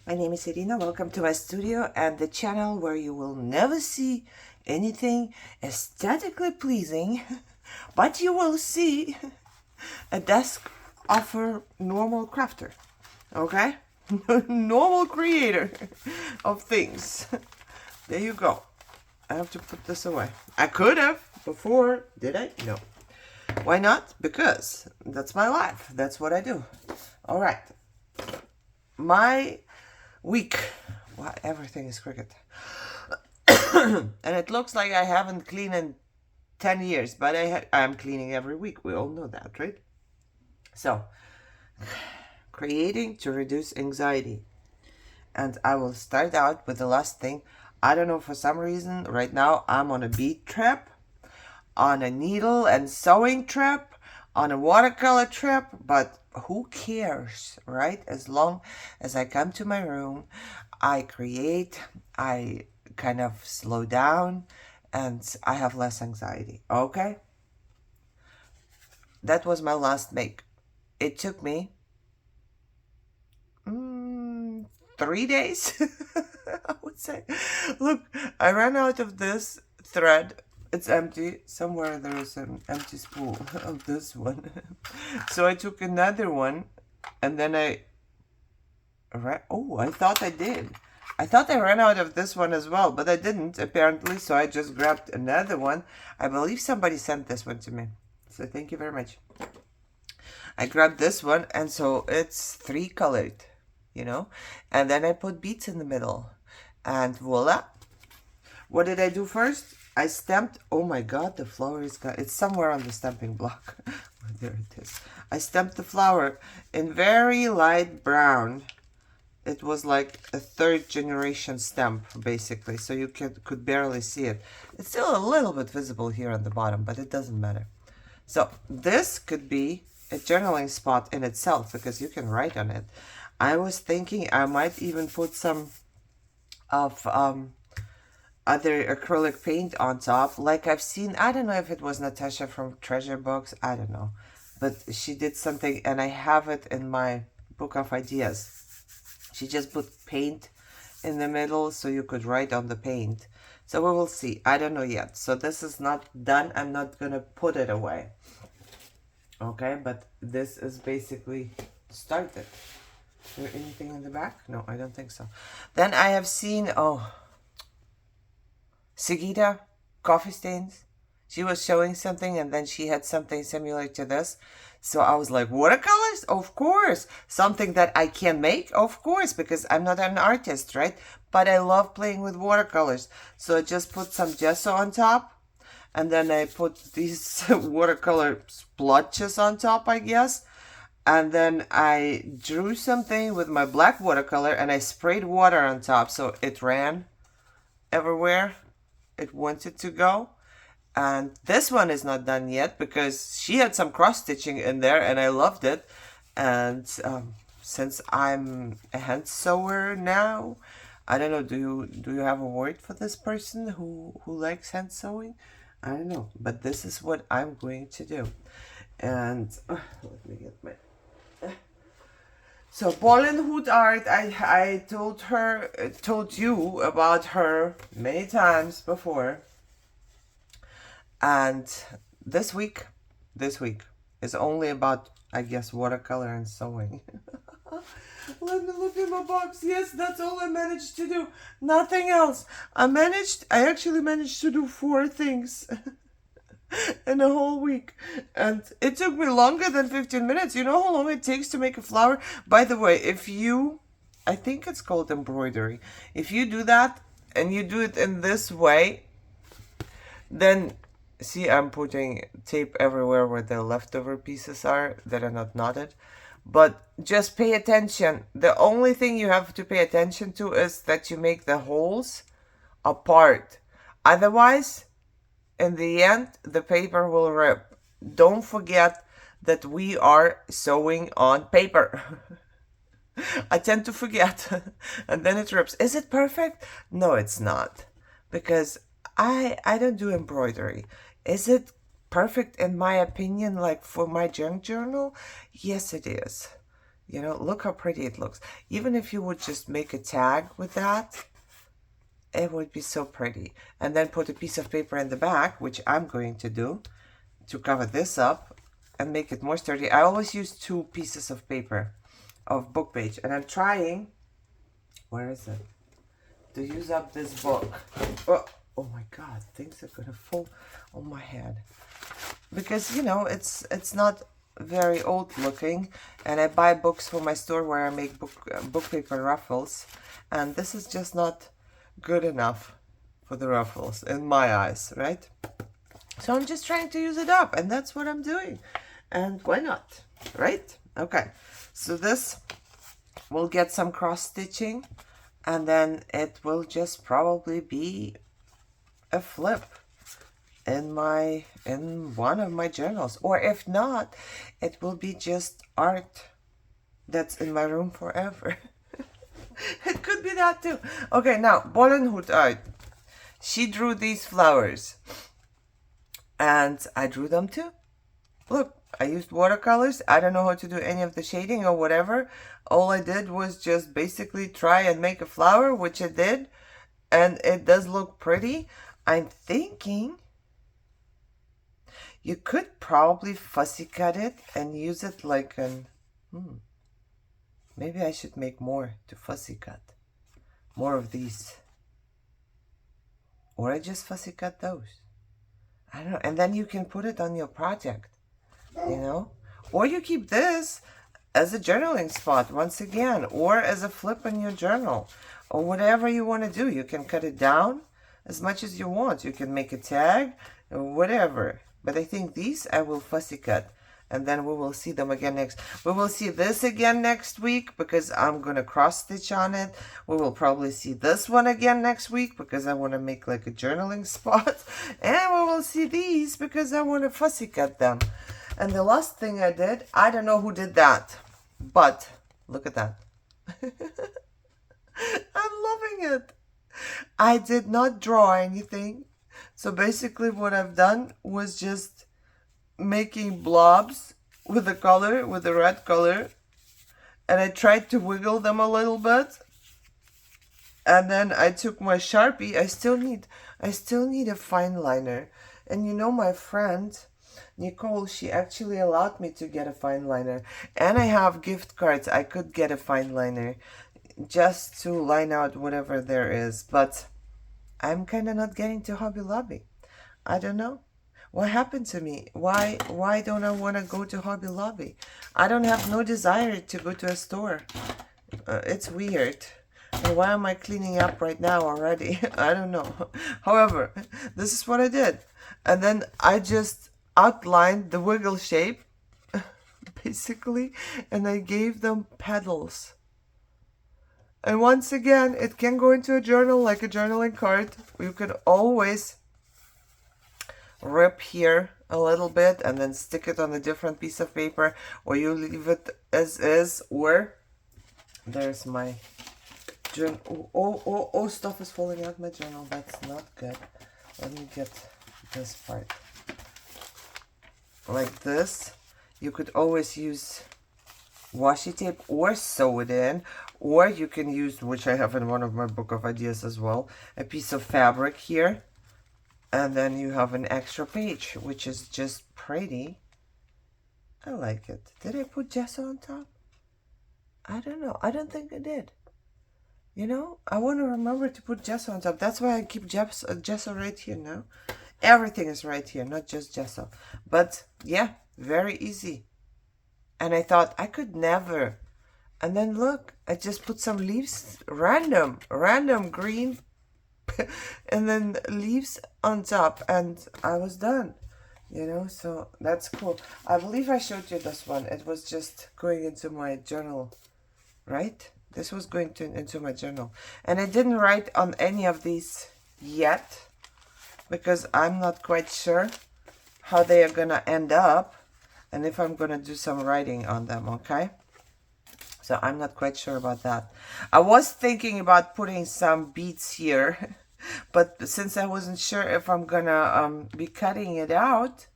My name is Irina. Welcome to my studio and the channel where you will never see anything aesthetically pleasing, but you will see a desk of a normal crafter, okay? Normal creator of things. There you go. I have to put this away. I could have before, did I? No. Why not? Because that's my life. That's what I do. All right. My week. Wow, everything is crooked. And it looks like I haven't cleaned in 10 years, but I'm cleaning every week. We all know that, right? So, creating to reduce anxiety. And I will start out with the last thing. I don't know, for some reason, right now I'm on a bead trip, on a needle and sewing trip, on a watercolor trip, but who cares, right? As long as I come to my room, I create, I kind of slow down, and I have less anxiety, okay? That was my last make. It took me 3 days, I would say. Look, I ran out of this thread. It's empty. Somewhere there is an empty spool of this one. So I took another one, and then I thought I did. I thought I ran out of this one as well, but I didn't, apparently, so I just grabbed another one. I believe somebody sent this one to me, so thank you very much. I grabbed this one, and so it's 3-colored, you know? And then I put beads in the middle, and voila. What did I do first? I stamped, oh my god, the flower is got, it's somewhere on the stamping block. There it is. I stamped the flower in very light brown. It was like a 3rd generation stamp, basically, so you could barely see it. It's still a little bit visible here on the bottom, but it doesn't matter. So this could be a journaling spot in itself, because you can write on it. I was thinking I might even put some of other acrylic paint on top, like I've seen. I don't know if it was Natasha from Treasure Box, I don't know, but she did something, and I have it in my book of ideas. She just put paint in the middle so you could write on the paint. So we will see. I don't know yet. So this is not done. I'm not going to put it away. Okay, but this is basically started. Is there anything in the back? No, I don't think so. Then I have seen, Sigita, coffee stains. She was showing something, and then she had something similar to this. So I was like, watercolors? Of course. Something that I can make? Of course, because I'm not an artist, right? But I love playing with watercolors. So I just put some gesso on top, and then I put these watercolor splotches on top, I guess. And then I drew something with my black watercolor, and I sprayed water on top, so it ran everywhere it wanted to go. And this one is not done yet because she had some cross stitching in there, and I loved it. And since I'm a hand sewer now, I don't know, do you have a word for this person who likes hand sewing? I don't know, but this is what I'm going to do. And let me get my so Pauline Hood Art, I told you about her many times before. And this week is only about, I guess, watercolor and sewing. Let me look in my box. Yes, that's all I managed to do. Nothing else. I actually managed to do 4 things in a whole week. And it took me longer than 15 minutes. You know how long it takes to make a flower? By the way, I think it's called embroidery. If you do that, and you do it in this way, then see, I'm putting tape everywhere where the leftover pieces are that are not knotted. But just pay attention. The only thing you have to pay attention to is that you make the holes apart. Otherwise, in the end, the paper will rip. Don't forget that we are sewing on paper. I tend to forget, and then it rips. Is it perfect? No, it's not, because I don't do embroidery. Is it perfect in my opinion, like for my junk journal? Yes, it is. You know, look how pretty it looks. Even if you would just make a tag with that, it would be so pretty. And then put a piece of paper in the back, which I'm going to do, to cover this up and make it more sturdy. I always use 2 pieces of paper of book page, and I'm trying, where is it, to use up this book. Oh my god, things are gonna fall on my head, because you know it's not very old looking, and I buy books for my store where I make book paper ruffles, and this is just not good enough for the ruffles in my eyes, right? So I'm just trying to use it up, and that's what I'm doing. And why not, right? Okay, so this will get some cross stitching, and then it will just probably be a flip in one of my journals. Or if not, it will be just art that's in my room forever. It could be that too. Okay, now Bollenhoed art. She drew these flowers, and I drew them too. Look, I used watercolors. I don't know how to do any of the shading or whatever. All I did was just basically try and make a flower, which I did, and it does look pretty. I'm thinking you could probably fussy cut it and use it like an... Maybe I should make more to fussy cut. More of these. Or I just fussy cut those. I don't know. And then you can put it on your project, you know? Or you keep this as a journaling spot once again, or as a flip in your journal, or whatever you want to do. You can cut it down as much as you want. You can make a tag or whatever. But I think these I will fussy cut. And then we will see them again next. We will see this again next week because I'm going to cross stitch on it. We will probably see this one again next week because I want to make like a journaling spot. And we will see these because I want to fussy cut them. And the last thing I did, I don't know who did that, but look at that. I'm loving it. I did not draw anything. So basically what I've done was just making blobs with the color, with the red color, and I tried to wiggle them a little bit, and then I took my Sharpie. I still need a fine liner, and you know, my friend Nicole, she actually allowed me to get a fine liner, and I have gift cards. I could get a fine liner just to line out whatever there is, but I'm kind of not getting to Hobby Lobby. I don't know. What happened to me? Why don't I want to go to Hobby Lobby? I don't have no desire to go to a store. It's weird. And why am I cleaning up right now already? I don't know. However, this is what I did. And then I just outlined the wiggle shape, basically, and I gave them petals. And once again, it can go into a journal like a journaling card. You can always rip here a little bit and then stick it on a different piece of paper, or you leave it as is, or there's my journal. Oh, stuff is falling out my journal. That's not good. Let me get this part. Like this. You could always use washi tape or sew it in, or you can use, which I have in one of my book of ideas as well, a piece of fabric here. And then you have an extra page, which is just pretty. I like it. Did I put gesso on top? I don't know. I don't think I did. You know, I want to remember to put gesso on top. That's why I keep gesso right here now. Everything is right here, not just gesso. But yeah, very easy. And I thought I could never. And then look, I just put some leaves, random green, and then leaves on top, and I was done, you know. So that's cool. I believe I showed you this one. It was just going into my journal, right? This was going into my journal, and I didn't write on any of these yet because I'm not quite sure how they are gonna end up and if I'm gonna do some writing on them. Okay, so I'm not quite sure about that. I was thinking about putting some beads here, but since I wasn't sure if I'm gonna be cutting it out,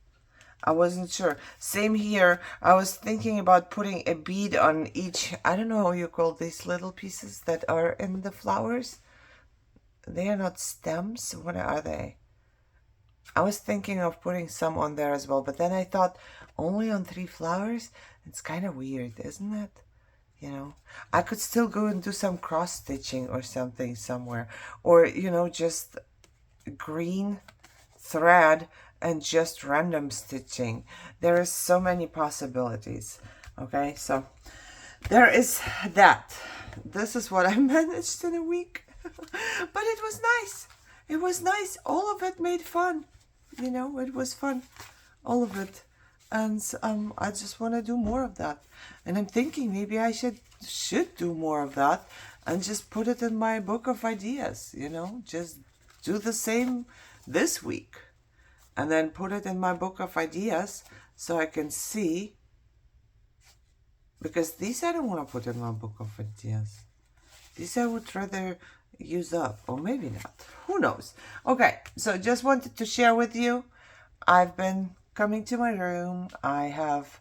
I wasn't sure. Same here. I was thinking about putting a bead on each, I don't know how you call these little pieces that are in the flowers. They are not stems. What are they? I was thinking of putting some on there as well, but then I thought only on 3 flowers? It's kind of weird, isn't it? You know, I could still go and do some cross stitching or something somewhere, or just green thread and just random stitching. There is so many possibilities. Okay, so there is that. This is what I managed in a week. But it was nice. It was nice. All of it made fun. It was fun. All of it. And I just want to do more of that. And I'm thinking maybe I should do more of that and just put it in my book of ideas, just do the same this week and then put it in my book of ideas so I can see, because these I don't want to put in my book of ideas. These I would rather use up, or maybe not. Who knows? Okay, so just wanted to share with you. I've been coming to my room. I have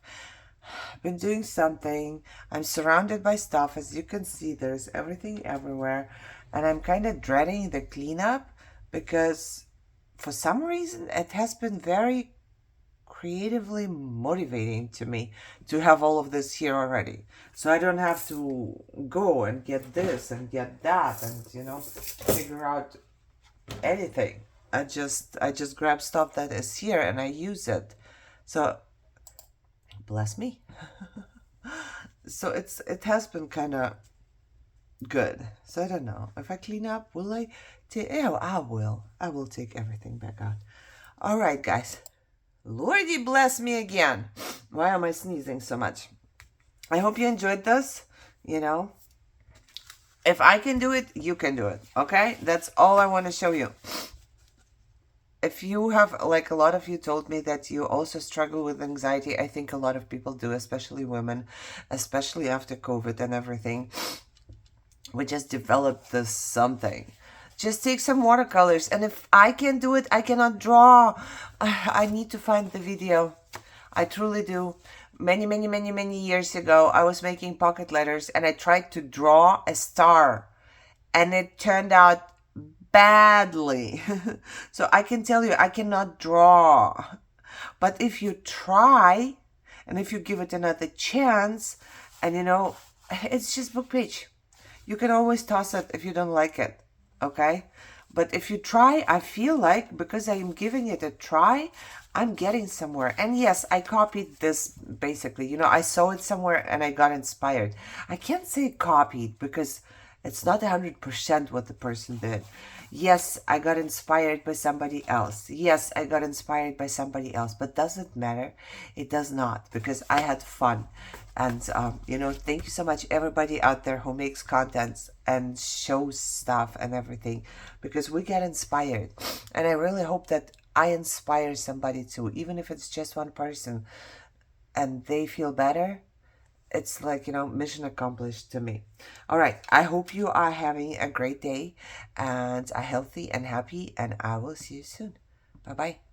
been doing something. I'm surrounded by stuff. As you can see, there's everything everywhere. And I'm kind of dreading the cleanup because for some reason it has been very creatively motivating to me to have all of this here already. So I don't have to go and get this and get that and, figure out anything. I just grab stuff that is here and I use it. So bless me. So it has been kind of good. So I don't know if I clean up, will I take? Yeah, I will take everything back out. All right, guys. Lordy bless me again. Why am I sneezing so much? I hope you enjoyed this. If I can do it, you can do it. Okay, that's all I want to show you. If you have, like a lot of you told me that you also struggle with anxiety, I think a lot of people do, especially women, especially after COVID and everything. We just developed this something. Just take some watercolors, and if I can do it, I cannot draw. I need to find the video. I truly do. Many, many, many, many years ago, I was making pocket letters, and I tried to draw a star, and it turned out badly. So I can tell you, I cannot draw. But if you try, and if you give it another chance, and it's just book page. You can always toss it if you don't like it. Okay? But if you try, I feel like because I am giving it a try, I'm getting somewhere. And yes, I copied this basically. I saw it somewhere and I got inspired. I can't say copied because it's not 100% what the person did. Yes, I got inspired by somebody else. Yes, I got inspired by somebody else. But does it matter? It does not, because I had fun. And, thank you so much, everybody out there who makes contents and shows stuff and everything, because we get inspired. And I really hope that I inspire somebody too, even if it's just one person and they feel better. It's like, mission accomplished to me. All right. I hope you are having a great day and are healthy and happy, and I will see you soon. Bye-bye.